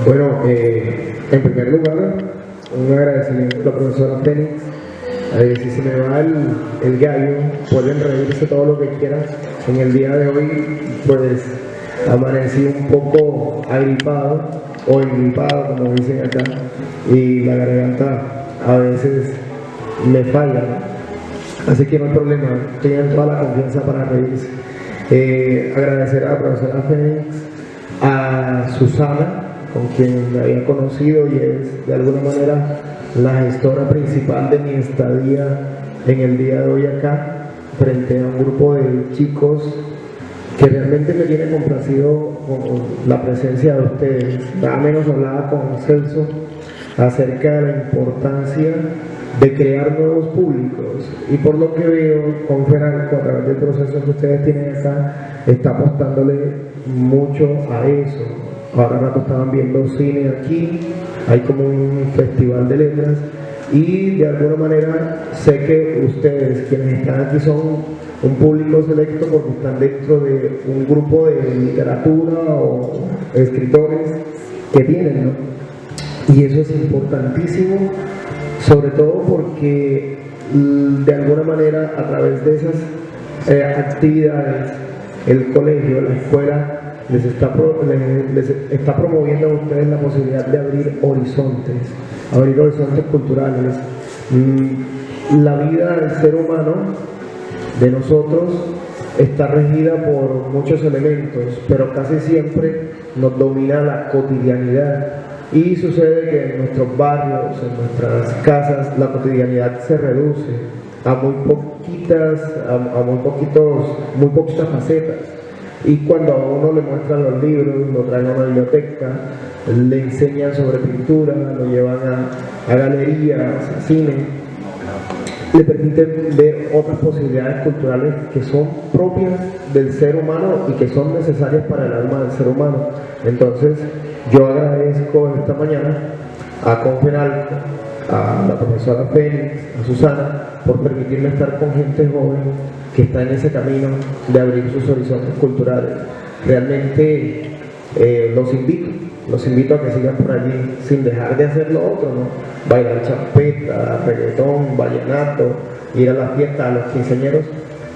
Bueno, en primer lugar, un agradecimiento a la profesora Fénix. Si se me va el gallo, pueden reírse todo lo que quieran. En el día de hoy, pues, amanecí un poco agripado o engripado, como dicen acá, y la garganta a veces me falla, así que no hay problema, tengan toda la confianza para reírse. Agradecer a la profesora Fénix, a Susana, con quien me había conocido y es de alguna manera la gestora principal de mi estadía en el día de hoy acá, frente a un grupo de chicos que realmente me tiene complacido con la presencia de ustedes. Nada menos hablaba con Celso acerca de la importancia de crear nuevos públicos, y por lo que veo, Conferalco, a través del proceso que ustedes tienen acá, está apostándole mucho a eso. Ahora rato estaban viendo cine aquí, hay como un festival de letras, y de alguna manera sé que ustedes, quienes están aquí, son un público selecto porque están dentro de un grupo de literatura o escritores que tienen, ¿no? Y eso es importantísimo, sobre todo porque de alguna manera a través de esas actividades el colegio, la escuela les está promoviendo a ustedes la posibilidad de abrir horizontes culturales. La vida del ser humano, de nosotros, está regida por muchos elementos, pero casi siempre nos domina la cotidianidad. Y sucede que en nuestros barrios, en nuestras casas, la cotidianidad se reduce a muy poquitas facetas. Y cuando a uno le muestran los libros, lo traen a una biblioteca, le enseñan sobre pintura, lo llevan a galerías, a cine, le permiten ver otras posibilidades culturales que son propias del ser humano y que son necesarias para el alma del ser humano. Entonces, yo agradezco esta mañana a Conferalco, a la profesora Fénix, a Susana, por permitirme estar con gente joven que está en ese camino de abrir sus horizontes culturales. Realmente los invito a que sigan por allí sin dejar de hacer lo otro, ¿no? Bailar champeta, reggaetón, vallenato, ir a la fiesta, a los quinceañeros,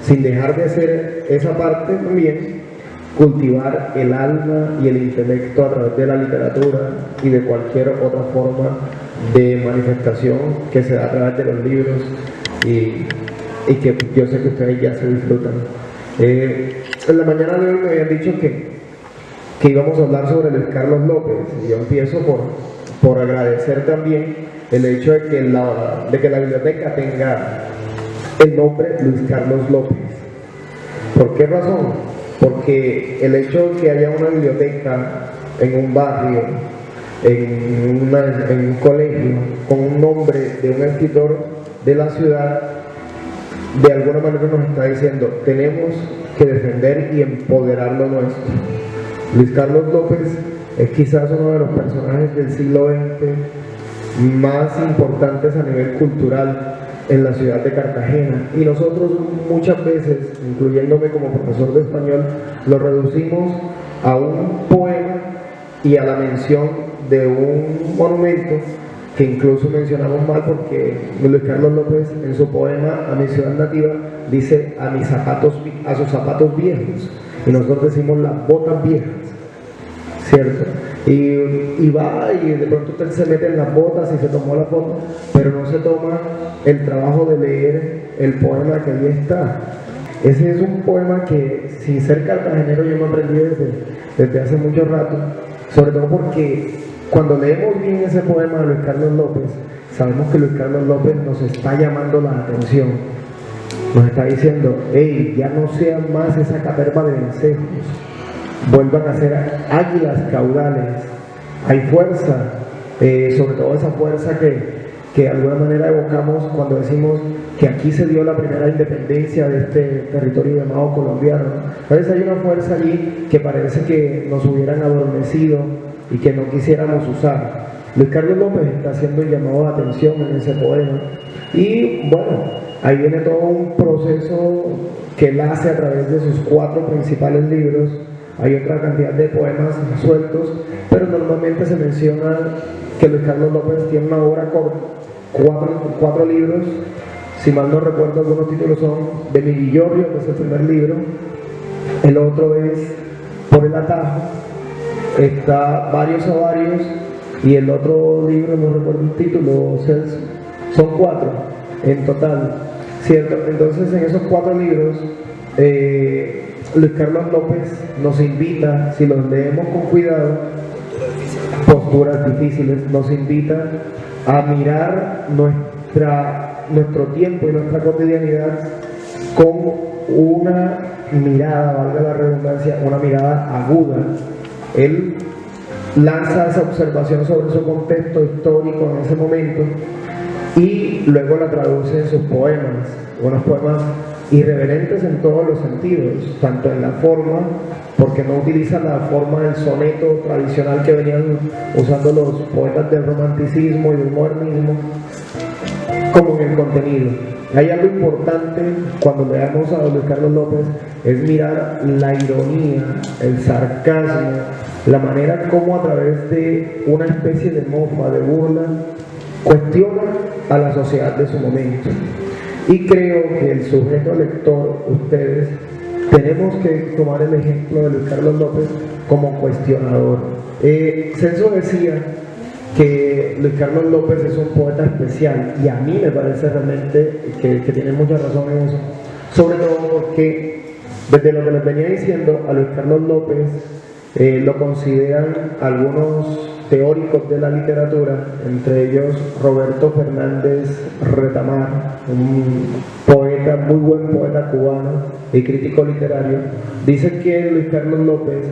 sin dejar de hacer esa parte también, cultivar el alma y el intelecto a través de la literatura y de cualquier otra forma de manifestación que se da a través de los libros y que yo sé que ustedes ya se disfrutan. En la mañana de hoy me habían dicho que íbamos a hablar sobre Luis Carlos López, y yo empiezo por agradecer también el hecho de que la biblioteca tenga el nombre Luis Carlos López. ¿Por qué razón? Porque el hecho de que haya una biblioteca en un barrio, en un colegio, con un nombre de un escritor de la ciudad, de alguna manera nos está diciendo: tenemos que defender y empoderar lo nuestro. Luis Carlos López es quizás uno de los personajes del siglo XX más importantes a nivel cultural en la ciudad de Cartagena, y nosotros muchas veces, incluyéndome como profesor de español, lo reducimos a un poema y a la mención de un monumento que incluso mencionamos mal, porque Luis Carlos López en su poema A mi ciudad nativa dice a sus zapatos viejos, y nosotros decimos las botas viejas, ¿cierto? Y va y de pronto usted se mete en las botas y se tomó la foto, pero no se toma el trabajo de leer el poema que ahí está. Ese es un poema que, sin ser cartagenero, yo me aprendí desde hace mucho rato, sobre todo porque cuando leemos bien ese poema de Luis Carlos López, sabemos que Luis Carlos López nos está llamando la atención, nos está diciendo: hey, ya no sean más esa caterva de vencejos, vuelvan a ser águilas caudales. Hay fuerza, sobre todo esa fuerza que de alguna manera evocamos cuando decimos que aquí se dio la primera independencia de este territorio llamado colombiano. A veces hay una fuerza allí que parece que nos hubieran adormecido y que no quisiéramos usar. Luis Carlos López está haciendo un llamado de atención en ese poema, y bueno, ahí viene todo un proceso que él hace a través de sus 4 principales libros, hay otra cantidad de poemas sueltos, pero normalmente se menciona que Luis Carlos López tiene una obra corta, cuatro libros, si mal no recuerdo algunos títulos son de Mi Villorrio, que es el primer libro, el otro es Por el Atajo, está Varios a Varios, y el otro libro, no recuerdo el título, son 4 en total, ¿cierto? Entonces en esos 4 libros, Luis Carlos López nos invita, si los leemos con cuidado, posturas difíciles, nos invita a mirar nuestro tiempo y nuestra cotidianidad con una mirada, valga la redundancia, una mirada aguda. Él lanza esa observación sobre su contexto histórico en ese momento y luego la traduce en sus poemas, unos poemas irreverentes en todos los sentidos, tanto en la forma, porque no utiliza la forma del soneto tradicional que venían usando los poetas del romanticismo y del modernismo, como en el contenido. Hay algo importante cuando leamos a Luis Carlos López, es mirar la ironía, el sarcasmo, la manera como a través de una especie de mofa, de burla, cuestiona a la sociedad de su momento. Y creo que el sujeto lector, ustedes, tenemos que tomar el ejemplo de Luis Carlos López como cuestionador. Celso decía que Luis Carlos López es un poeta especial y a mí me parece realmente que tiene mucha razón en eso, sobre todo porque desde lo que les venía diciendo, a Luis Carlos López lo consideran algunos teóricos de la literatura, entre ellos Roberto Fernández Retamar, un poeta, muy buen poeta cubano y crítico literario. Dice que Luis Carlos López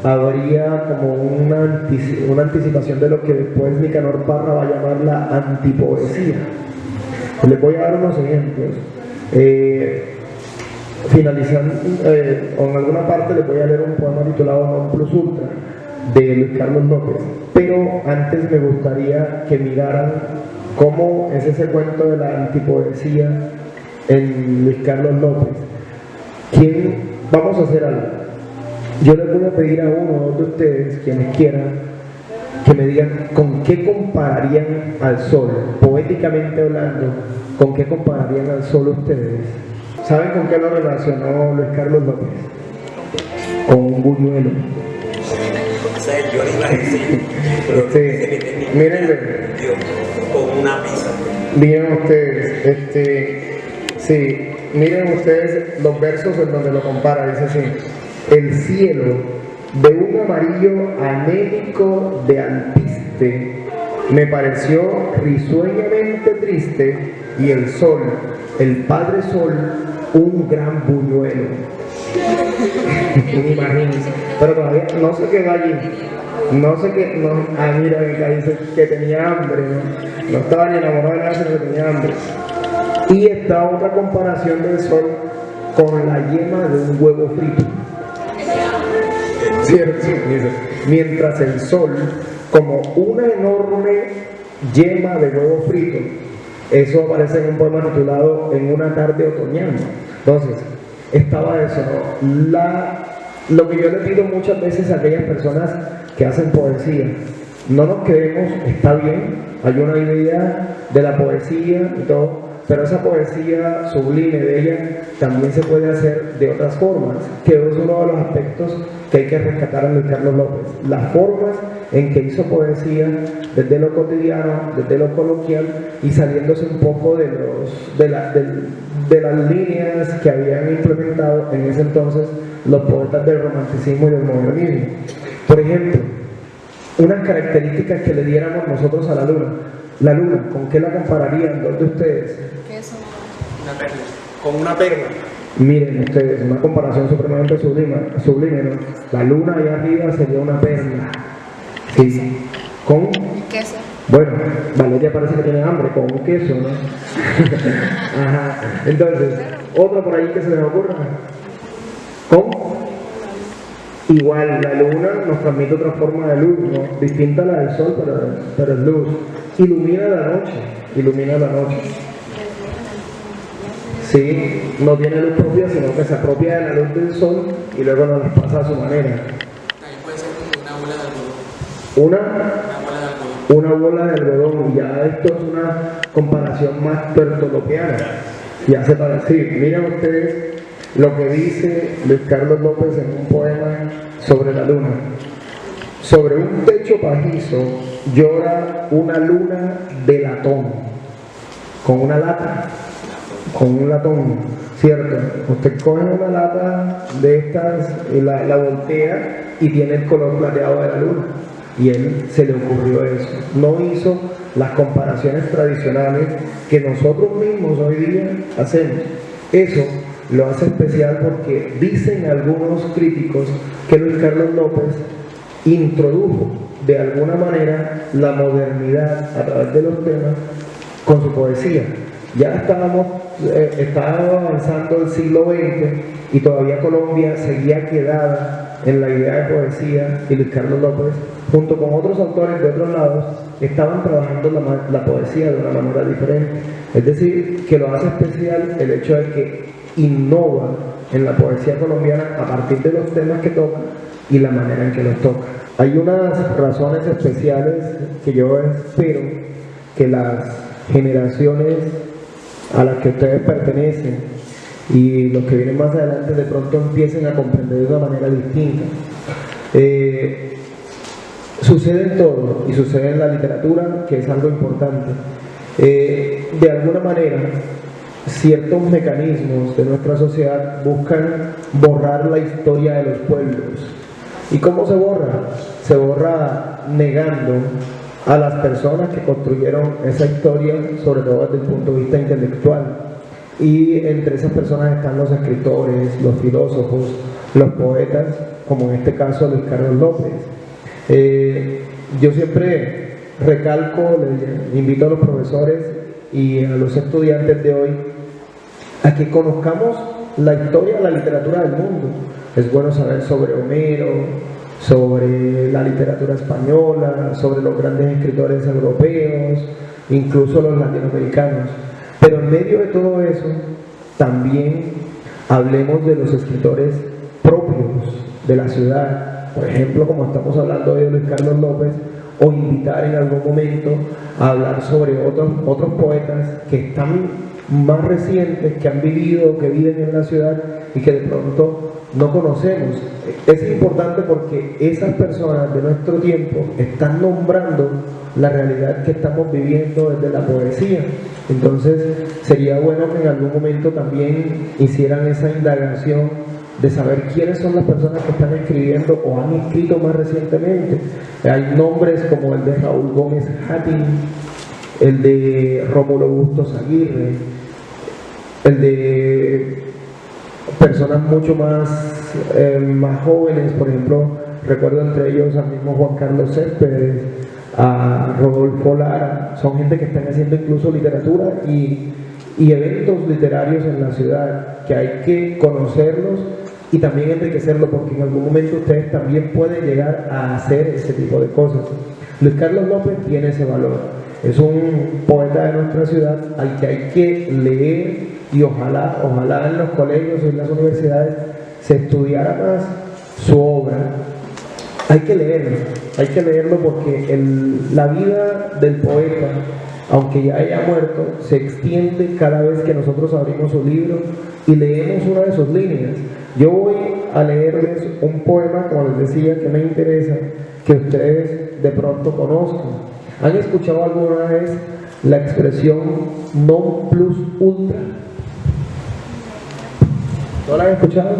habría como una anticipación de lo que después Nicanor Parra va a llamar la antipoesía. Les voy a dar unos ejemplos. Finalizando, en alguna parte les voy a leer un poema titulado Non Plus Ultra de Luis Carlos López, pero antes me gustaría que miraran cómo es ese cuento de la antipoesía en Luis Carlos López. Vamos a hacer algo. Yo les voy a pedir a uno o dos de ustedes, quienes quieran, que me digan con qué compararían al sol, poéticamente hablando, con qué compararían al sol ustedes. ¿Saben con qué lo relacionó Luis Carlos López? Con un buñuelo. Yo le iba a decir, mírenle. Con una pizza. Miren ustedes, sí, miren ustedes los versos en donde lo compara, dice así: el cielo de un amarillo anémico de alpiste me pareció risueñamente triste, y el sol, el padre sol, un gran buñuelo. Imagínense, pero todavía no se quedó allí. No sé qué, no, mira, acá dice que tenía hambre, no estaba ni enamorado de nada, sino que tenía hambre. Y está otra comparación del sol con la yema de un huevo frito. ¿Cierto? Mientras el sol, como una enorme yema de huevo frito, eso aparece en un poema titulado En una tarde otoñal. Entonces, estaba eso, ¿no? Lo que yo le pido muchas veces a aquellas personas que hacen poesía, no nos quedemos, está bien, hay una idea de la poesía y todo, pero esa poesía sublime de ella también se puede hacer de otras formas, que es uno de los aspectos que hay que rescatar en Luis Carlos López, las formas en que hizo poesía desde lo cotidiano, desde lo coloquial y saliéndose un poco de las líneas que habían implementado en ese entonces los poetas del romanticismo y del modernismo. Por ejemplo, unas características que le diéramos nosotros a la luna. La luna, ¿con qué la compararían dos de ustedes? Queso. Una perla. Con una perla. Miren ustedes, una comparación supremamente sublime, ¿no? La luna allá arriba sería una perla. Sí. ¿Con? Queso. Bueno, Valeria parece que tiene hambre, con un queso, ¿no? Ajá. Entonces, otro por ahí que se les ocurra. ¿Con? Igual, la luna nos transmite otra forma de luz, ¿no? Distinta a la del sol, pero es luz. Ilumina la noche, ilumina la noche. sí, no tiene luz propia, sino que se apropia de la luz del sol y luego nos las pasa a su manera. También puede ser como una bola de algodón. Una Una bola de algodón. una bola de algodón, y ya esto es una comparación más tuertolopiana, ya se parece. Miren ustedes lo que dice Luis Carlos López en un poema sobre la luna. Sobre un techo pajizo llora una luna de latón, con una lata, con un latón, ¿cierto? Usted coge una lata de estas y la voltea y tiene el color plateado de la luna. Y él se le ocurrió eso. No hizo las comparaciones tradicionales que nosotros mismos hoy día hacemos. Eso lo hace especial porque dicen algunos críticos que Luis Carlos López introdujo de alguna manera la modernidad a través de los temas con su poesía. Ya estaba avanzando el siglo XX y todavía Colombia seguía quedada en la idea de poesía, y Luis Carlos López, junto con otros autores de otros lados, estaban trabajando la poesía de una manera diferente. Es decir, que lo hace especial el hecho de que innova en la poesía colombiana a partir de los temas que toca y la manera en que los toca. Hay unas razones especiales que yo espero que las generaciones a las que ustedes pertenecen y los que vienen más adelante de pronto empiecen a comprender de una manera distinta. Sucede en todo, y sucede en la literatura, que es algo importante. De alguna manera, ciertos mecanismos de nuestra sociedad buscan borrar la historia de los pueblos. ¿Y cómo se borra? Se borra negando a las personas que construyeron esa historia, sobre todo desde el punto de vista intelectual. Y entre esas personas están los escritores, los filósofos, los poetas, como en este caso Luis Carlos López. Yo siempre recalco, les invito a los profesores y a los estudiantes de hoy a que conozcamos la historia de la literatura del mundo. Es bueno saber sobre Homero, sobre la literatura española, sobre los grandes escritores europeos, incluso los latinoamericanos. Pero en medio de todo eso, también hablemos de los escritores propios de la ciudad. Por ejemplo, como estamos hablando hoy de Luis Carlos López, o invitar en algún momento a hablar sobre otros poetas que están más recientes, que han vivido, que viven en la ciudad y que de pronto no conocemos. Es importante porque esas personas de nuestro tiempo están nombrando la realidad que estamos viviendo desde la poesía. Entonces sería bueno que en algún momento también hicieran esa indagación de saber quiénes son las personas que están escribiendo o han escrito más recientemente. Hay nombres como el de Raúl Gómez Hattin, el de Rómulo Bustos Aguirre, el de personas mucho más jóvenes, por ejemplo, recuerdo entre ellos al mismo Juan Carlos Céspedes, a Rodolfo Lara. Son gente que están haciendo incluso literatura y eventos literarios en la ciudad, que hay que conocerlos y también enriquecerlo, porque en algún momento ustedes también pueden llegar a hacer ese tipo de cosas. Luis Carlos López tiene ese valor, es un poeta de nuestra ciudad al que hay que leer, y ojalá en los colegios y en las universidades se estudiara más su obra. Hay que leerlo porque la vida del poeta, aunque ya haya muerto, se extiende cada vez que nosotros abrimos su libro y leemos una de sus líneas. Yo voy a leerles un poema, como les decía, que me interesa que ustedes de pronto conozcan. ¿Han escuchado alguna vez la expresión non plus ultra? ¿No la han escuchado?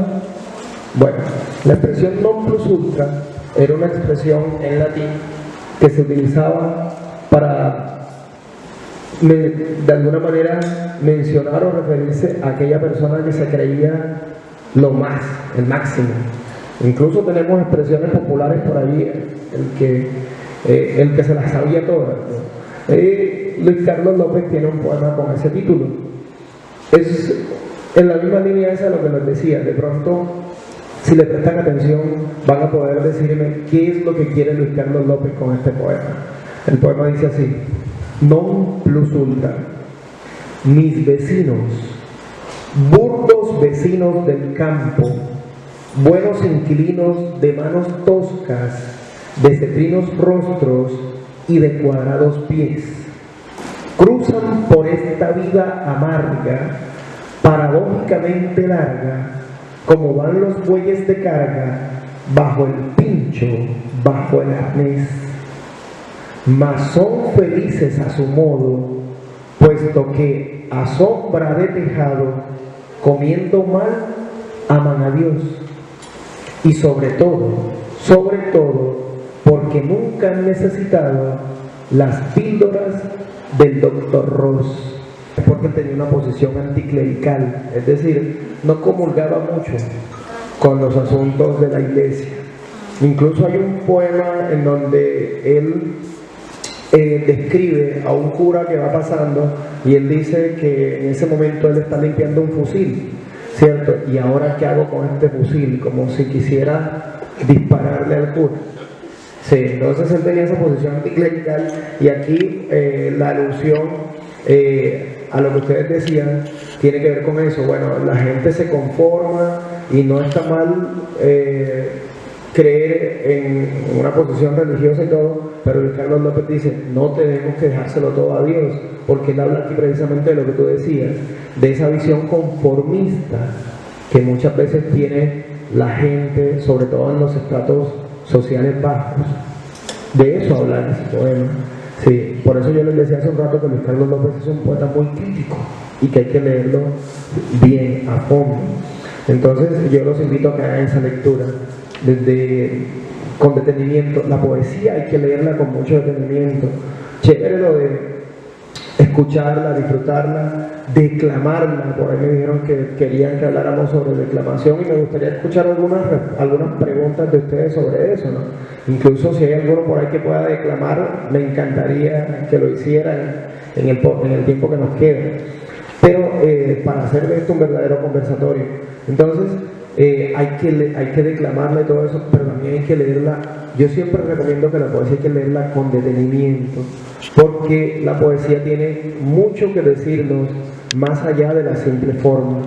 Bueno, la expresión non plus ultra era una expresión en latín que se utilizaba para, de alguna manera, mencionar o referirse a aquella persona que se creía lo más, el máximo. Incluso tenemos expresiones populares por allí, el que se las sabía todas, ¿no? Luis Carlos López tiene un poema con ese título. Es en la misma línea esa de lo que les decía. De pronto, si le prestan atención, van a poder decirme qué es lo que quiere Luis Carlos López con este poema. El poema dice así: non plus ultra, mis vecinos burdos vecinos del campo, buenos inquilinos de manos toscas, de cetrinos rostros y de cuadrados pies, cruzan por esta vida amarga, paradójicamente larga, como van los bueyes de carga, bajo el pincho, bajo el arnés. Mas son felices a su modo, puesto que a sombra de tejado, comiendo mal, aman a Dios. Y sobre todo, porque nunca han necesitado las píldoras del doctor Ross, porque tenía una posición anticlerical, es decir, no comulgaba mucho con los asuntos de la iglesia. Incluso hay un poema en donde él describe a un cura que va pasando y él dice que en ese momento él está limpiando un fusil, ¿cierto? Y ahora ¿qué hago con este fusil? Como si quisiera dispararle al cura. Sí, entonces él tenía esa posición anticlerical y aquí la alusión a lo que ustedes decían tiene que ver con eso. Bueno, la gente se conforma y no está mal creer en una posición religiosa y todo, pero Luis Carlos López dice, no tenemos que dejárselo todo a Dios, porque él habla aquí precisamente de lo que tú decías, de esa visión conformista que muchas veces tiene la gente, sobre todo en los estratos sociales bajos. De eso habla en ese poema. Sí, por eso yo les decía hace un rato que Luis Carlos López es un poeta muy crítico y que hay que leerlo bien, a fondo. Entonces yo los invito a que hagan esa lectura con detenimiento. La poesía hay que leerla con mucho detenimiento. Chévere lo de escucharla, disfrutarla, declamarla. Por ahí me dijeron que querían que habláramos sobre declamación y me gustaría escuchar algunas preguntas de ustedes sobre eso, ¿no? Incluso si hay alguno por ahí que pueda declamar, me encantaría que lo hicieran en el tiempo que nos queda. Pero para hacer de esto un verdadero conversatorio. Entonces, hay que declamarla y todo eso, pero también hay que leerla. Yo siempre recomiendo que la poesía hay que leerla con detenimiento, porque la poesía tiene mucho que decirnos más allá de la simple forma.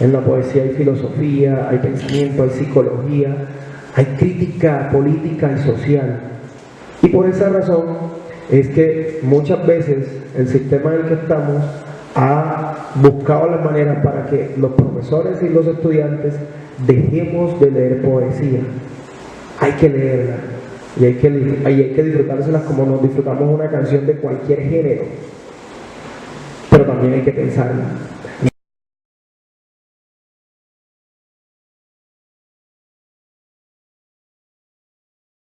En la poesía hay filosofía, hay pensamiento, hay psicología, hay crítica política y social. Y por esa razón es que muchas veces el sistema en el que estamos ha buscado las maneras para que los profesores y los estudiantes dejemos de leer poesía. Hay que leerla y hay que disfrutárselas como nos disfrutamos una canción de cualquier género, pero también hay que pensarla.